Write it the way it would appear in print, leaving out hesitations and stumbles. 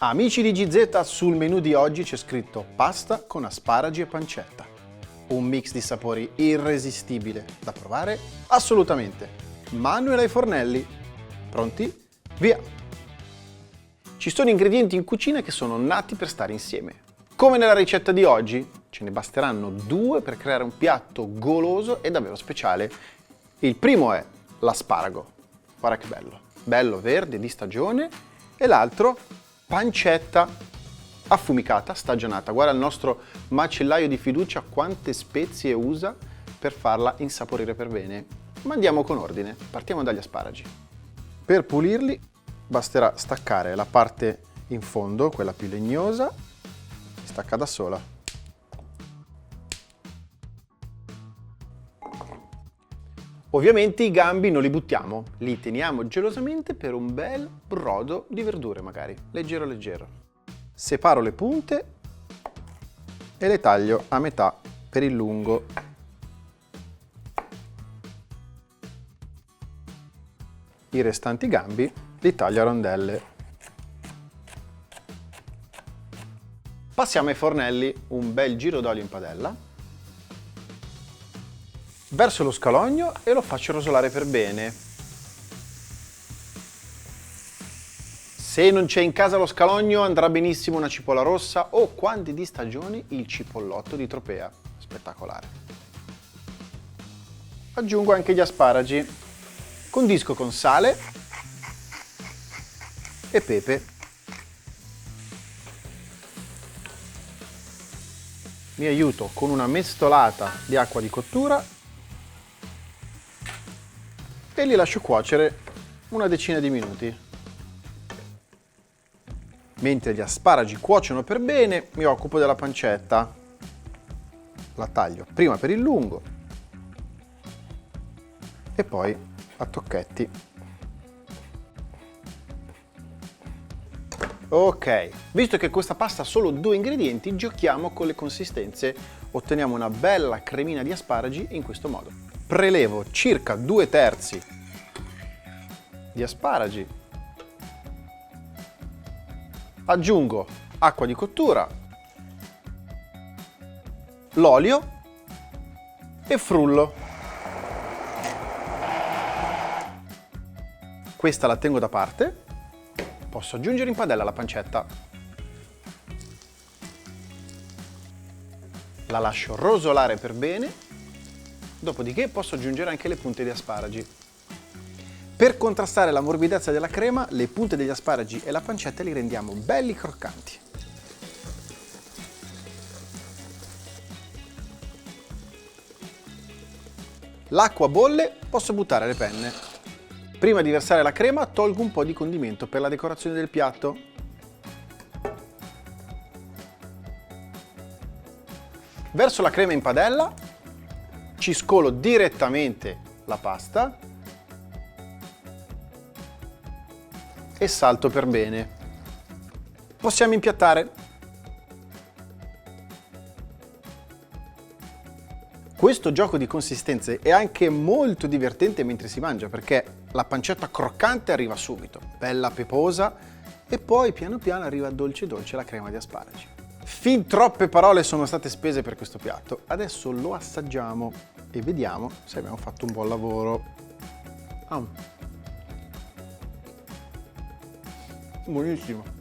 Amici di GZ, sul menù di oggi c'è scritto pasta con asparagi e pancetta. Un mix di sapori irresistibile da provare? Assolutamente! Manuel ai fornelli. Pronti? Via! Ci sono ingredienti in cucina che sono nati per stare insieme. Come nella ricetta di oggi, ce ne basteranno 2 per creare un piatto goloso e davvero speciale. Il primo è l'asparago. Guarda che bello! Bello verde di stagione, e l'altro pancetta affumicata, stagionata. Guarda il nostro macellaio di fiducia quante spezie usa per farla insaporire per bene. Ma andiamo con ordine, partiamo dagli asparagi. Per pulirli basterà staccare la parte in fondo, quella più legnosa, stacca da sola. Ovviamente i gambi non li buttiamo, li teniamo gelosamente per un bel brodo di verdure magari, leggero leggero. Separo le punte e le taglio a metà per il lungo. I restanti gambi li taglio a rondelle. Passiamo ai fornelli, un bel giro d'olio in padella. Verso lo scalogno e lo faccio rosolare per bene. Se non c'è in casa lo scalogno andrà benissimo una cipolla rossa o, quando è di stagione, il cipollotto di Tropea. Spettacolare. Aggiungo anche gli asparagi. Condisco con sale e pepe. Mi aiuto con una mestolata di acqua di cottura e li lascio cuocere una decina di minuti. Mentre gli asparagi cuociono per bene, mi occupo della pancetta. La taglio prima per il lungo e poi a tocchetti. Ok, visto che questa pasta ha solo 2 ingredienti, giochiamo con le consistenze. Otteniamo una bella cremina di asparagi in questo modo. Prelevo circa 2/3 di asparagi, aggiungo acqua di cottura, l'olio e frullo. Questa la tengo da parte. Posso aggiungere in padella la pancetta. La lascio rosolare per bene. Dopodiché posso aggiungere anche le punte di asparagi. Per contrastare la morbidezza della crema, le punte degli asparagi e la pancetta li rendiamo belli croccanti. L'acqua bolle, posso buttare le penne. Prima di versare la crema, tolgo un po' di condimento per la decorazione del piatto. Verso la crema in padella. Ci scolo direttamente la pasta e salto per bene. Possiamo impiattare. Questo gioco di consistenze è anche molto divertente mentre si mangia, perché la pancetta croccante arriva subito, bella peposa, e poi piano piano arriva dolce dolce la crema di asparagi. Fin troppe parole sono state spese per questo piatto, adesso lo assaggiamo e vediamo se abbiamo fatto un buon lavoro. Buonissimo!